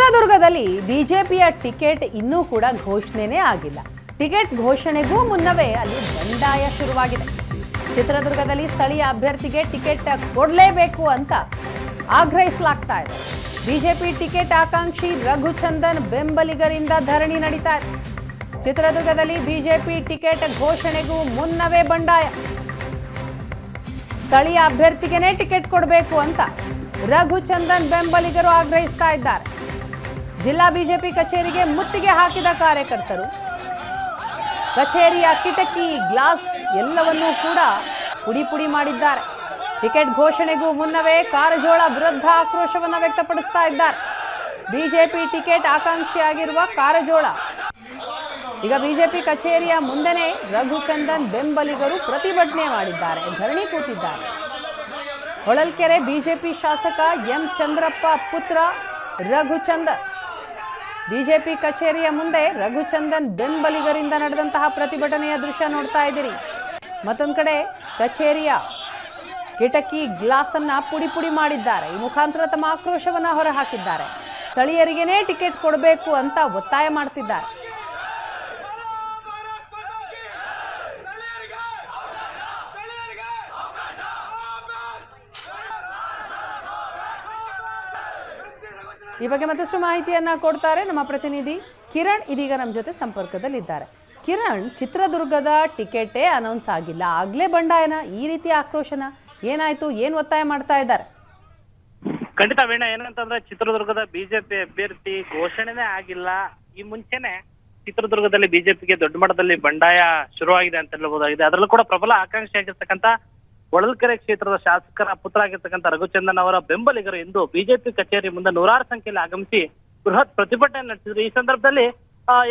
ಚಿತ್ರದುರ್ಗದಲ್ಲಿ ಬಿಜೆಪಿಯ ಟಿಕೆಟ್ ಇನ್ನೂ ಕೂಡ ಘೋಷಣೆನೇ ಆಗಿಲ್ಲ. ಟಿಕೆಟ್ ಘೋಷಣೆಗೂ ಮುನ್ನವೇ ಅಲ್ಲಿ ಬಂಡಾಯ ಶುರುವಾಗಿದೆ. ಚಿತ್ರದುರ್ಗದಲ್ಲಿ ಸ್ಥಳೀಯ ಅಭ್ಯರ್ಥಿಗೆ ಟಿಕೆಟ್ ಕೊಡಲೇಬೇಕು ಅಂತ ಆಗ್ರಹಿಸಲಾಗ್ತಾ ಇದೆ. ಬಿಜೆಪಿ ಟಿಕೆಟ್ ಆಕಾಂಕ್ಷಿ ರಘುಚಂದನ್ ಬೆಂಬಲಿಗರಿಂದ ಧರಣಿ ನಡೀತಾ ಇದೆ. ಚಿತ್ರದುರ್ಗದಲ್ಲಿ ಬಿಜೆಪಿ ಟಿಕೆಟ್ ಘೋಷಣೆಗೂ ಮುನ್ನವೇ ಬಂಡಾಯ. ಸ್ಥಳೀಯ ಅಭ್ಯರ್ಥಿಗೆನೇ ಟಿಕೆಟ್ ಕೊಡಬೇಕು ಅಂತ ರಘುಚಂದನ್ ಬೆಂಬಲಿಗರು ಆಗ್ರಹಿಸ್ತಾ ಇದ್ದಾರೆ. ಜಿಲ್ಲಾ ಬಿಜೆಪಿ ಕಚೇರಿಗೆ ಮುತ್ತಿಗೆ ಹಾಕಿದ ಕಾರ್ಯಕರ್ತರು ಕಚೇರಿಯ ಕಿಟಕಿ, ಗ್ಲಾಸ್ ಎಲ್ಲವನ್ನೂ ಕೂಡ ಪುಡಿ ಮಾಡಿದ್ದಾರೆ. ಟಿಕೆಟ್ ಘೋಷಣೆಗೂ ಮುನ್ನವೇ ಕಾರಜೋಳ ವಿರುದ್ಧ ಆಕ್ರೋಶವನ್ನು ವ್ಯಕ್ತಪಡಿಸ್ತಾ ಇದ್ದಾರೆ. ಬಿಜೆಪಿ ಟಿಕೆಟ್ ಆಕಾಂಕ್ಷಿಯಾಗಿರುವ ಕಾರಜೋಳ ಈಗ ಬಿಜೆಪಿ ಕಚೇರಿಯ ಮುಂದೆನೇ ರಘುಚಂದನ್ ಬೆಂಬಲಿಗರು ಪ್ರತಿಭಟನೆ ಮಾಡಿದ್ದಾರೆ, ಧರಣಿ ಕೂತಿದ್ದಾರೆ. ಹೊಳಲ್ಕೆರೆ ಬಿಜೆಪಿ ಶಾಸಕ ಎಂ ಚಂದ್ರಪ್ಪ ಪುತ್ರ ರಘುಚಂದನ್ ಬಿಜೆಪಿ ಕಚೇರಿಯ ಮುಂದೆ ರಘುಚಂದನ್ ಬೆಂಬಲಿಗರಿಂದ ನಡೆದಂತಹ ಪ್ರತಿಭಟನೆಯ ದೃಶ್ಯ ನೋಡ್ತಾ ಇದ್ದೀರಿ. ಮತ್ತೊಂದು ಕಡೆ ಕಚೇರಿಯ ಕಿಟಕಿ ಗ್ಲಾಸ್ ಅನ್ನ ಪುಡಿ ಮಾಡಿದ್ದಾರೆ. ಈ ಮುಖಾಂತರ ತಮ್ಮ ಆಕ್ರೋಶವನ್ನ ಹೊರಹಾಕಿದ್ದಾರೆ. ಸ್ಥಳೀಯರಿಗೇನೇ ಟಿಕೆಟ್ ಕೊಡಬೇಕು ಅಂತ ಒತ್ತಾಯ ಮಾಡ್ತಿದ್ದಾರೆ. ಈ ಬಗ್ಗೆ ಮತ್ತಷ್ಟು ಮಾಹಿತಿಯನ್ನ ಕೊಡ್ತಾರೆ ನಮ್ಮ ಪ್ರತಿನಿಧಿ ಕಿರಣ್. ಇದೀಗ ನಮ್ಮ ಜೊತೆ ಸಂಪರ್ಕದಲ್ಲಿದ್ದಾರೆ. ಕಿರಣ್, ಚಿತ್ರದುರ್ಗದ ಟಿಕೆಟೇ ಅನೌನ್ಸ್ ಆಗಿಲ್ಲ, ಆಗ್ಲೇ ಬಂಡಾಯನ, ಈ ರೀತಿ ಆಕ್ರೋಶನ ಏನಾಯ್ತು? ಏನ್ ಒತ್ತಾಯ ಮಾಡ್ತಾ ಇದ್ದಾರೆ? ಖಂಡಿತ ವೀಣಾ, ಏನಂತಂದ್ರೆ ಚಿತ್ರದುರ್ಗದ ಬಿಜೆಪಿ ಅಭ್ಯರ್ಥಿ ಘೋಷಣೆನೇ ಆಗಿಲ್ಲ. ಈ ಮುಂಚೆನೆ ಚಿತ್ರದುರ್ಗದಲ್ಲಿ ಬಿಜೆಪಿಗೆ ದೊಡ್ಡ ಮಟ್ಟದಲ್ಲಿ ಬಂಡಾಯ ಶುರುವಾಗಿದೆ ಅಂತ ಹೇಳಬಹುದಾಗಿದೆ. ಅದರಲ್ಲೂ ಕೂಡ ಪ್ರಬಲ ಆಕಾಂಕ್ಷಿ ಆಗಿರ್ತಕ್ಕಂಥ ಹೊಳಲ್ಕೆರೆ ಕ್ಷೇತ್ರದ ಶಾಸಕರ ಪುತ್ರ ಆಗಿರ್ತಕ್ಕಂಥ ರಘುಚಂದನ್ ಅವರ ಬೆಂಬಲಿಗರು ಇಂದು ಬಿಜೆಪಿ ಕಚೇರಿ ಮುಂದೆ ನೂರಾರು ಸಂಖ್ಯೆಯಲ್ಲಿ ಆಗಮಿಸಿ ಬೃಹತ್ ಪ್ರತಿಭಟನೆ ನಡೆಸಿದ್ರು. ಈ ಸಂದರ್ಭದಲ್ಲಿ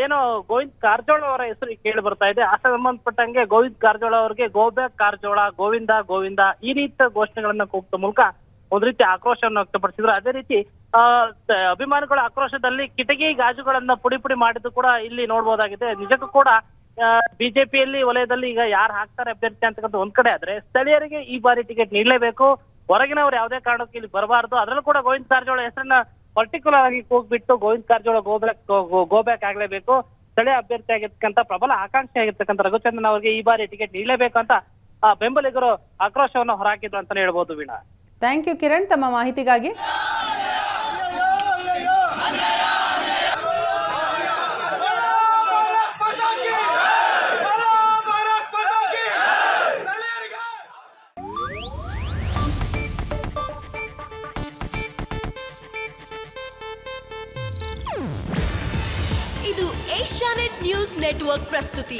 ಏನೋ ಗೋವಿಂದ್ ಕಾರಜೋಳ ಅವರ ಹೆಸರು ಕೇಳಿ ಬರ್ತಾ ಇದೆ. ಆ ಸಂಬಂಧಪಟ್ಟಂಗೆ ಗೋವಿಂದ್ ಕಾರಜೋಳ ಅವರಿಗೆ ಗೋ ಬ್ಯಾಕ್ ಕಾರಜೋಳ, ಗೋವಿಂದ ಗೋವಿಂದ ಈ ರೀತಿಯ ಘೋಷಣೆಗಳನ್ನ ಕೂಗುವ ಮೂಲಕ ಒಂದ್ ರೀತಿ ಆಕ್ರೋಶವನ್ನು ವ್ಯಕ್ತಪಡಿಸಿದ್ರು. ಅದೇ ರೀತಿ ಅಭಿಮಾನಿಗಳ ಆಕ್ರೋಶದಲ್ಲಿ ಕಿಟಕಿ ಗಾಜುಗಳನ್ನ ಪುಡಿ ಮಾಡಿದ್ದು ಕೂಡ ಇಲ್ಲಿ ನೋಡ್ಬೋದಾಗಿದೆ. ನಿಜಕ್ಕೂ ಕೂಡ ಬಿಜೆಪಿಯಲ್ಲಿ ವಲಯದಲ್ಲಿ ಈಗ ಯಾರು ಹಾಕ್ತಾರೆ ಅಭ್ಯರ್ಥಿ ಅಂತಕ್ಕಂಥ ಒಂದ್ ಕಡೆ ಆದ್ರೆ, ಸ್ಥಳೀಯರಿಗೆ ಈ ಬಾರಿ ಟಿಕೆಟ್ ನೀಡಲೇಬೇಕು, ಹೊರಗಿನವ್ರು ಯಾವುದೇ ಕಾರಣಕ್ಕೂ ಇಲ್ಲಿ ಬರಬಾರದು. ಅದರಲ್ಲೂ ಕೂಡ ಗೋವಿಂದ್ ಕಾರಜೋಳ ಹೆಸರನ್ನ ಪರ್ಟಿಕ್ಯುಲರ್ ಆಗಿ ಕೂಗ್ಬಿಟ್ಟು ಗೋವಿಂದ್ ಕಾರಜೋಳ ಗೋ ಬ್ಯಾಕ್ ಆಗ್ಲೇಬೇಕು, ಸ್ಥಳೀಯ ಅಭ್ಯರ್ಥಿ ಆಗಿರ್ತಕ್ಕಂಥ ಪ್ರಬಲ ಆಕಾಂಕ್ಷಿ ಆಗಿರ್ತಕ್ಕಂಥ ರಘುಚಂದನ್ ಅವರಿಗೆ ಈ ಬಾರಿ ಟಿಕೆಟ್ ನೀಡಲೇಬೇಕು ಅಂತ ಬೆಂಬಲಿಗರು ಆಕ್ರೋಶವನ್ನು ಹೊರಹಾಕಿದ್ರು ಅಂತಾನೆ ಹೇಳ್ಬೋದು ವೀಣಾ. ಥ್ಯಾಂಕ್ ಯು ಕಿರಣ್, ತಮ್ಮ ಮಾಹಿತಿಗಾಗಿ. ಇದು ಏಷ್ಯಾನೆಟ್ ನ್ಯೂಸ್ ನೆಟ್ವರ್ಕ್ ಪ್ರಸ್ತುತಿ.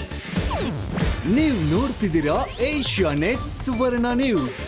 ನೀವು ನೋಡ್ತಿದ್ದೀರಾ ಏಷ್ಯಾನೆಟ್ ಸುವರ್ಣ ನ್ಯೂಸ್.